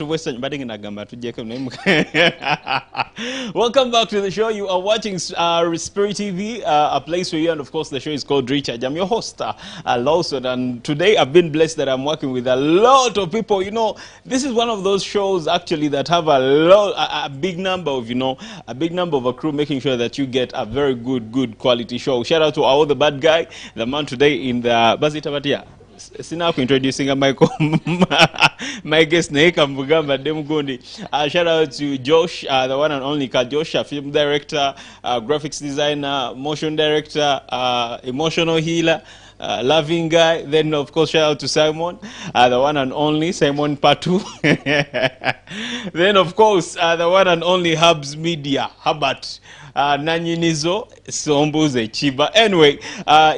Welcome back to the show. You are watching Spirit TV, a place where you, and of course the show is called Recharge. I'm your host, Lawson, and today I've been blessed that I'm working with a lot of people. You know, this is one of those shows actually that have a big number of, a big number of a crew making sure that you get a very good quality show. Shout out to all the bad guy, the man today in the Bazita Batia. Sina introducing Michael, my guest Naika Mbugamba Demugundi. Shout out to Josh, the one and only Josh, a film director, graphics designer, motion director, emotional healer, loving guy. Then of course shout out to Simon, the one and only Simon Patu. Then of course the one and only Hubs Media, Hubbard. Nanyinizo Sombuze Chiba. Anyway,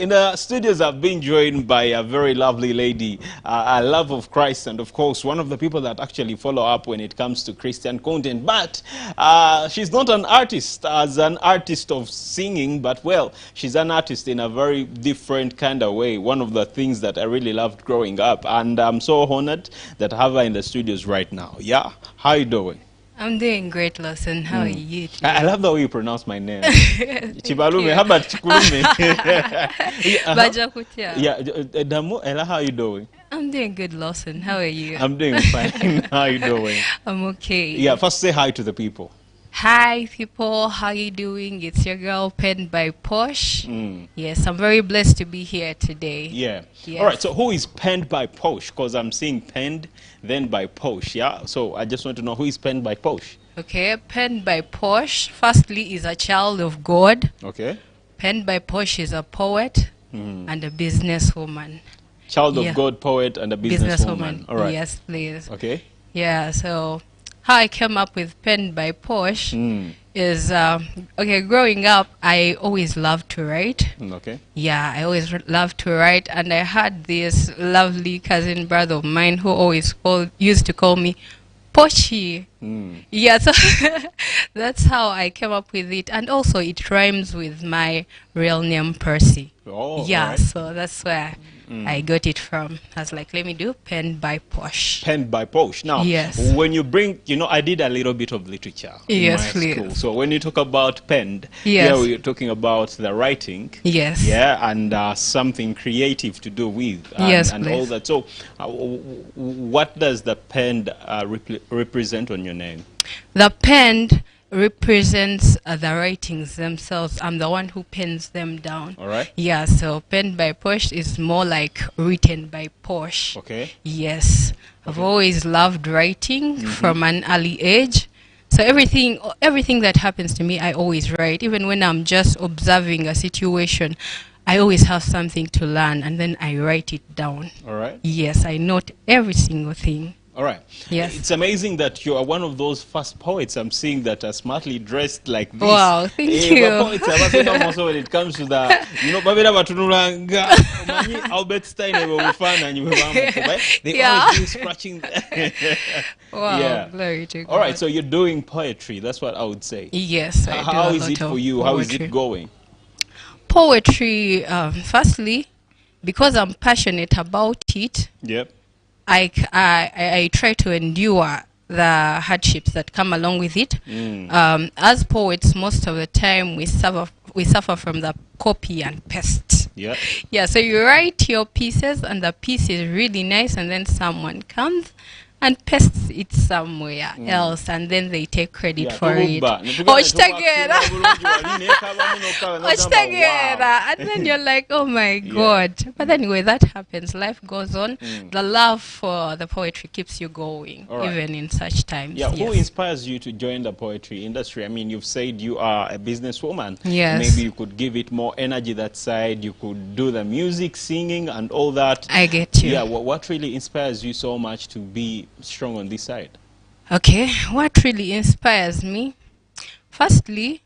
in the studios I've been joined by a very lovely lady, a love of Christ, and of course one of the people that actually follow up when it comes to Christian content. But she's not an artist as an artist of singing, but well, she's an artist in a very different kind of way. One of the things that I really loved growing up, and I'm so honored that I have her in the studios right now. Yeah, how are you doing? I'm doing great, Lawson. How are you? I love the way you pronounce my name. Chibalume, how about Chikulume? Damu, Ella, how are you doing? I'm doing good, Lawson. How are you? I'm doing fine. How are you doing? I'm okay. Yeah, first say hi to the people. Hi, people. How you doing? It's your girl, penned by Porsche. Yes, I'm very blessed to be here today. Yeah. Yes. All right, so who is penned by Porsche? Because I'm seeing penned, then by Porsche, yeah? So I just want to know who is penned by Porsche. Okay, penned by Porsche, firstly, is a child of God. Okay. Penned by Porsche is a poet and a businesswoman. Child of God, poet, and a businesswoman. All right. Yes, please. Okay. Yeah, so how I came up with penned by Porsche is, okay, growing up, I always loved to write. Okay. Yeah, I always loved to write, and I had this lovely cousin brother of mine who always used to call me Pochi. Yeah, so that's how I came up with it, and also it rhymes with my real name, Percy. Oh, yeah, right. So that's where I got it from. I was like, let me do penned by Porsche. Penned by Porsche. Now, yes. When you bring, I did a little bit of literature in my school. So when you talk about penned, yes. we're talking about the writing. Yes. Yeah, and something creative to do with. And, yes, and all that. So what does the penned represent on your name? The penned represents the writings themselves. I'm the one who pens them down. All right. Yeah, so penned by Porsche is more like written by Porsche. Okay. Yes. Okay. I've always loved writing from an early age. So everything that happens to me, I always write. Even when I'm just observing a situation, I always have something to learn, and then I write it down. All right. Yes, I note every single thing. All right. Yes. It's amazing that you are one of those first poets I'm seeing that are smartly dressed like this. Wow, thank you. Poets are also when it comes to the, babira batunulanga, Albert Stein, they always been scratching. Wow, yeah. Glory to God. All right, so you're doing poetry. That's what I would say. Yes, I do. How is it for you? How is it going? Poetry, firstly, because I'm passionate about it. Yep. I try to endure the hardships that come along with it. As poets, most of the time we suffer from the copy and paste. Yeah. Yeah. So you write your pieces, and the piece is really nice, and then someone comes and pastes it somewhere else, and then they take credit for it. And then you're like, oh my God. But anyway, that happens. Life goes on. The love for the poetry keeps you going, even in such times. Yeah. Who inspires you to join the poetry industry? I mean, you've said you are a businesswoman. Yes. Maybe you could give it more energy that side. You could do the music, singing, and all that. I get you. Yeah. What really inspires you so much to be strong on this side? Okay, what really inspires me? Firstly,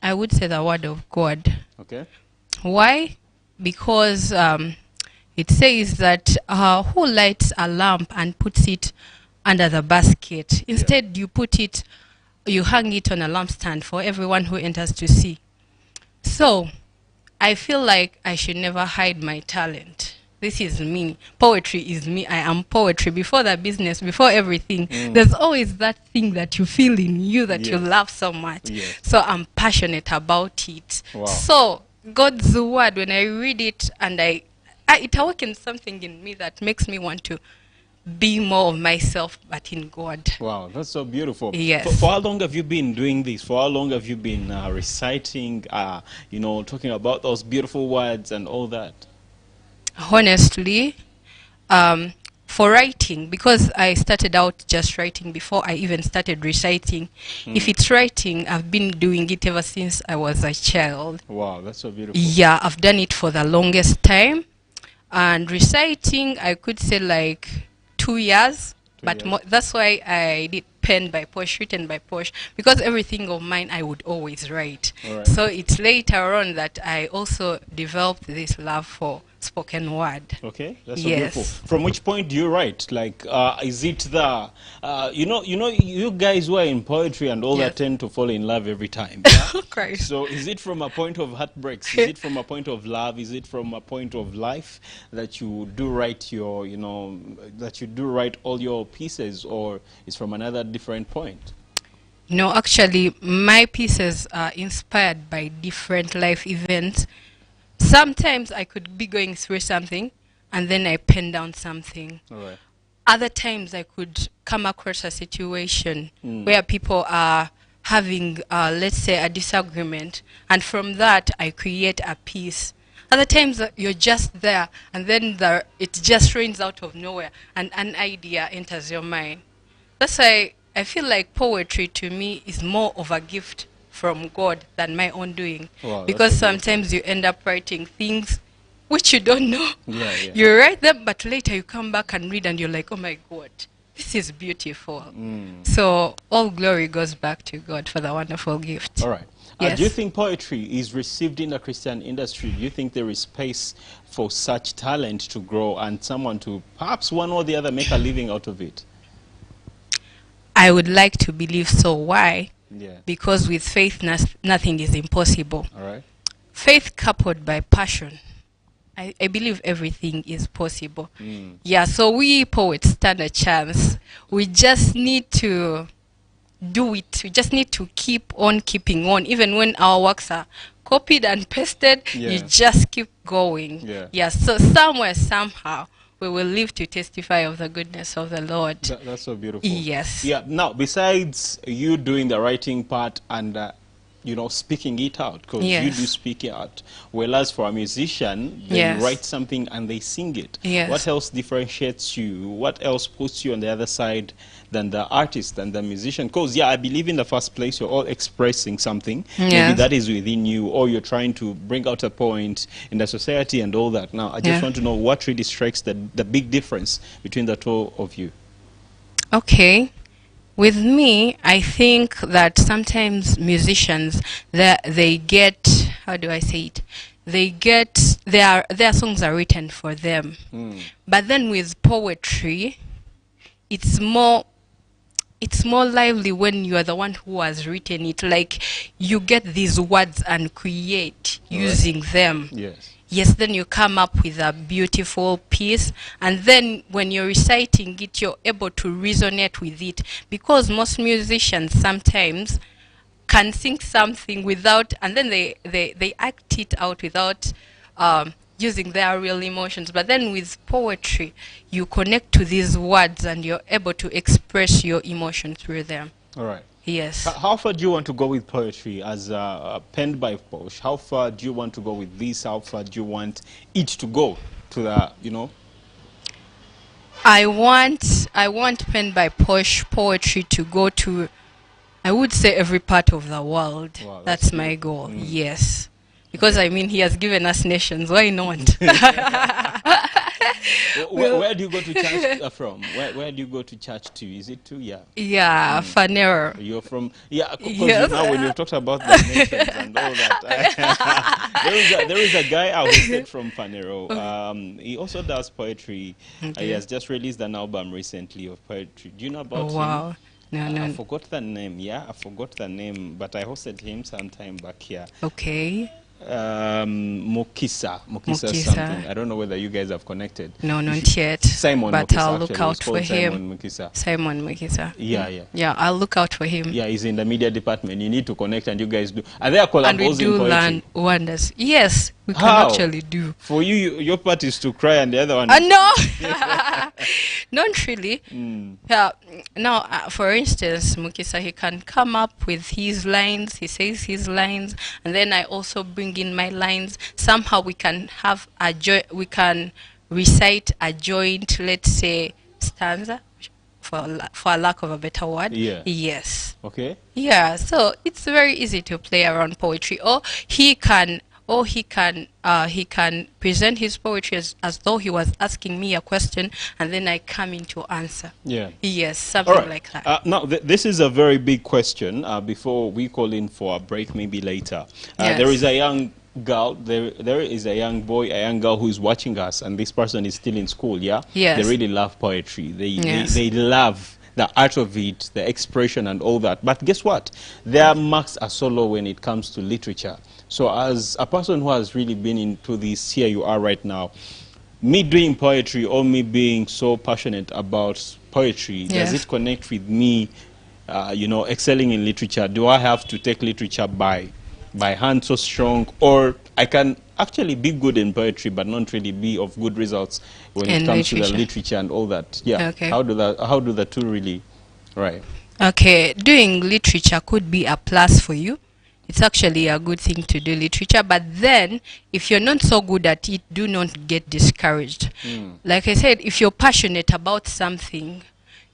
I would say the word of God. Okay. Why? Because it says that who lights a lamp and puts it under the basket? Instead, you hang it on a lampstand for everyone who enters to see. So I feel like I should never hide my talent. This is me. Poetry is me. I am poetry. Before the business, before everything, there's always that thing that you feel in you that you Yes. love so much. Yes. So I'm passionate about it. Wow. So God's word, when I read it, and it awakens something in me that makes me want to be more of myself, but in God. Wow, that's so beautiful. Yes. For how long have you been doing this? For how long have you been reciting, talking about those beautiful words and all that? Honestly, for writing, because I started out just writing before I even started reciting. If it's writing, I've been doing it ever since I was a child. Wow, that's so beautiful. Yeah, I've done it for the longest time. And reciting, I could say like 2 years. But years. that's why I did pen by Porsche, written by Porsche, because everything of mine I would always write. All right. So it's later on that I also developed this love for spoken word. Okay, that's so Yes. beautiful. From which point do you write? Like, is it the, you guys who are in poetry and all Yes. that tend to fall in love every time. Christ. So is it from a point of heartbreaks? Is it from a point of love? Is it from a point of life that you do write your, that you do write all your pieces, or is from another different point? No, actually, my pieces are inspired by different life events. Sometimes I could be going through something, and then I pen down something. All right. Other times I could come across a situation where people are having, let's say, a disagreement, and from that I create a piece. Other times you're just there, and then it just rains out of nowhere, and an idea enters your mind. That's why I feel like poetry to me is more of a gift from God than my own doing. Wow, because that's so beautiful. sometimes you end up writing things which you don't know. Yeah, yeah. You write them, but later you come back and read and you're like, oh my God, this is beautiful. So all glory goes back to God for the wonderful gift. All right. Yes. Do you think poetry is received in the Christian industry? Do you think there is space for such talent to grow and someone to perhaps one or the other make a living out of it? I would like to believe so. Why? Yeah. Because with faith, nothing is impossible. All right. Faith coupled by passion, I believe everything is possible. Yeah, so we poets stand a chance. We just need to do it. We just need to keep on keeping on. Even when our works are copied and pasted, Yeah. you just keep going. Yeah. So somewhere, somehow, we will live to testify of the goodness of the Lord. That's so beautiful. Yes. Yeah. Now, besides you doing the writing part and speaking it out, because you Yes. do speak it out, whereas for a musician, they Yes. write something and they sing it. Yes. What else differentiates you? What else puts you on the other side than the artist, than the musician? Because, I believe in the first place, you're all expressing something. Maybe Yes. that is within you, or you're trying to bring out a point in the society and all that. Now, I just Yeah. want to know what really strikes the big difference between the two of you. Okay. With me, I think that sometimes musicians, they get, how do I say it? They get, their songs are written for them. But then with poetry, it's more lively when you are the one who has written it. Like, you get these words and create using them. Yes. Yes, then you come up with a beautiful piece, and then when you're reciting it, you're able to resonate with it, because most musicians sometimes can sing something without, and then they act it out without using their real emotions. But then with poetry, you connect to these words and you're able to express your emotion through them. All right. Yes. How far do you want to go with poetry as penned by Porsche? How far do you want to go with this? How far do you want it to go to the, I want pen by Porsche poetry to go to, I would say, every part of the world. Wow, that's my goal. Yes. Because he has given us nations. Why not? Where do you go to church from? Where do you go to church to? Is it to? Yeah. Yeah, Fanero. You're from, because Yes. now when you talked about the nations and all that, there is a guy I was from Fanero. He also does poetry. He has just released an album recently of poetry. Do you know about him? Wow. No. I forgot the name. Yeah, I forgot the name, but I hosted him some time back here. Okay. Mukisa Mukisa. something. I don't know whether you guys have connected. No, You not should- yet. Simon But Mukisa, I'll actually. look He's out for called him. Simon Mukisa. Simon Mukisa. Yeah, yeah. Yeah, I'll look out for him. Yeah, he's in the media department. You need to connect, and you guys do. Are there And we collabs in do poetry? learn wonders. Yes, we can How? actually do. For you, your part is to cry, and the other one. No, not really. Mm. Yeah. Now, for instance, Mukisa, he can come up with his lines. He says his lines, and then I also bring in my lines. Somehow we can have we can recite a joint, let's say, stanza, for lack of a better word. Yeah. Yes. Okay. Yeah. So it's very easy to play around poetry, or he can present his poetry as though he was asking me a question, and then I come in to answer. Yeah. Yes, something All right. like that. Now, this is a very big question. Before we call in for a break, maybe later. Yes. There is a young girl, there is a young boy, a young girl who is watching us, and this person is still in school, yeah? Yes. They really love poetry. Yes. They love the art of it, the expression and all that. But guess what? Their marks are so low when it comes to literature. So as a person who has really been into this, here you are right now, me doing poetry or me being so passionate about poetry, Yes. does it connect with me, excelling in literature? Do I have to take literature by hand so strong, or I can actually be good in poetry but not really be of good results when it In comes to the literature. literature and all that? Yeah. Okay. How do the two really, right? Okay, doing literature could be a plus for you. It's actually a good thing to do literature, but then if you're not so good at it, do not get discouraged. Like I said, if you're passionate about something,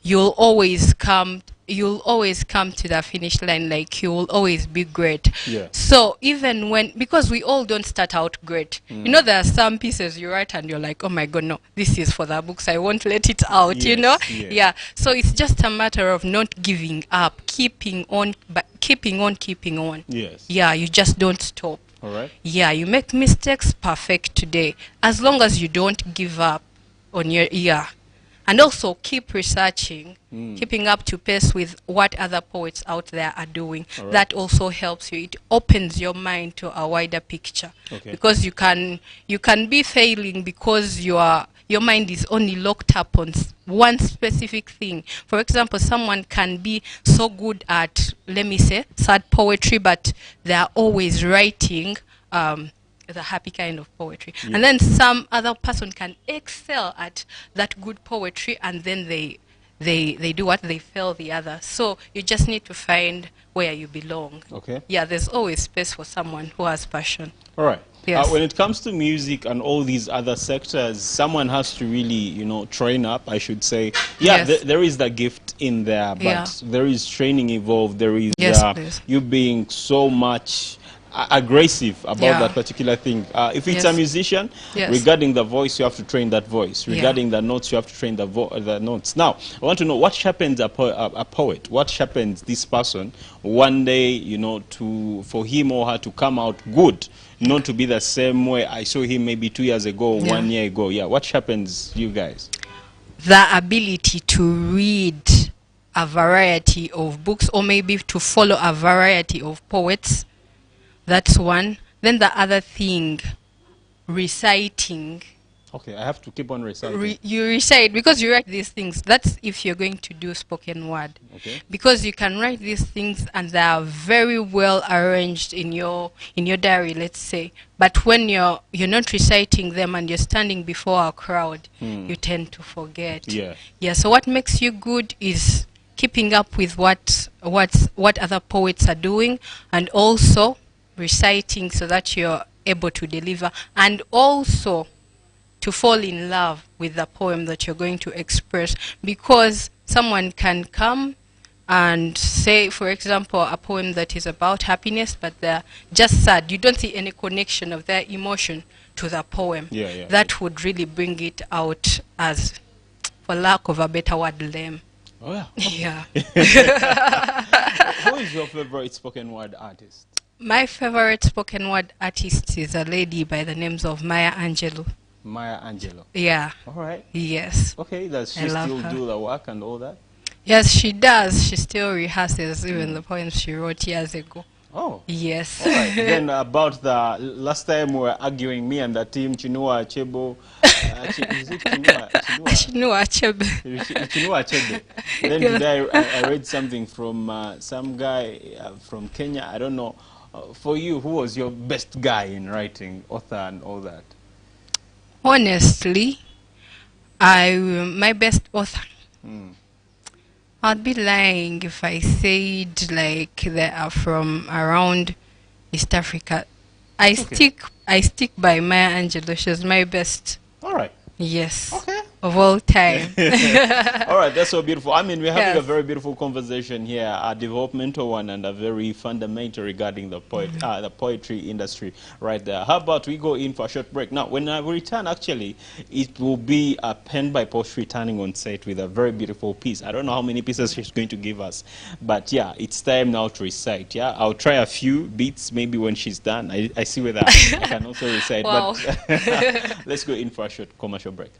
you'll always come to the finish line. Like, you will always be great. Yeah. So even because we all don't start out great. You know, there are some pieces you write and you're like, oh my god, no, this is for the books, I won't let it out. Yes, You know. yes. Yeah, so it's just a matter of not giving up, keeping on. Yes. Yeah, you just don't stop. All right. Yeah, you make mistakes, perfect today, as long as you don't give up on your and also keep researching, keeping up to pace with what other poets out there are doing. All right. That also helps you. It opens your mind to a wider picture. Okay. Because you can be failing because your mind is only locked up on one specific thing. For example, someone can be so good at, let me say, sad poetry, but they are always writing the happy kind of poetry. Yeah. And then some other person can excel at that good poetry, and then they do what? They fail the other. So you just need to find where you belong. Okay. Yeah, there's always space for someone who has passion. All right. Yes. When it comes to music and all these other sectors, someone has to really, train up, I should say. Yeah, Yes. there is the gift in there, but Yeah. there is training involved. There is Yes, please. you being so much aggressive about Yeah. that particular thing. If it's a Yes. musician, Yes. regarding the voice, you have to train that voice. Yeah. Regarding the notes, you have to train the notes. Now, I want to know what sharpens a poet. What sharpens this person one day, for him or her to come out good, not to be the same way I saw him maybe 2 years ago, Yeah. 1 year ago. Yeah, what sharpens you guys? The ability to read a variety of books, or maybe to follow a variety of poets. That's one. Then the other thing, reciting. Okay, I have to keep on reciting. You recite because you write these things. That's if you're going to do spoken word. Okay. Because you can write these things and they are very well arranged in your diary, let's say. But when you're not reciting them and you're standing before a crowd, you tend to forget. Yeah. Yeah. So what makes you good is keeping up with what other poets are doing, and also reciting so that you're able to deliver, and also to fall in love with the poem that you're going to express. Because someone can come and say, for example, a poem that is about happiness, but they're just sad. You don't see any connection of their emotion to the poem. Yeah. That would really bring it out as, for lack of a better word, lame. Oh, yeah. Yeah. Who is your favorite spoken word artist? My favorite spoken word artist is a lady by the names of Maya Angelou. Maya Angelou. Yeah. All right. Yes. Okay, does I she love still her. do the work and all that? Yes, she does. She still rehearses even the poems she wrote years ago. Oh. Yes. All right. Then about the last time we were arguing, me and the team, Chinua Achebe. Is it Chinua? Chinua Achebe. Chinua Achebe. Then Yes. today I read something from some guy from Kenya. I don't know. For you, who was your best guy in writing, author, and all that? Honestly, my best author. I'd be lying if I said like they are from around East Africa. Okay. I stick by Maya Angelou. She's my best. All right. Yes. Okay. Of all time. All right, that's so beautiful. I mean, we're having a Yes. very beautiful conversation here, a developmental one and a very fundamental regarding the the poetry industry right there. How about we go in for a short break? Now, when I return, actually, it will be a pen by Porsche returning on set with a very beautiful piece. I don't know how many pieces she's going to give us, but yeah, it's time now to recite. Yeah, I'll try a few beats maybe when she's done. I see whether I can also recite. Wow. But let's go in for a short commercial break.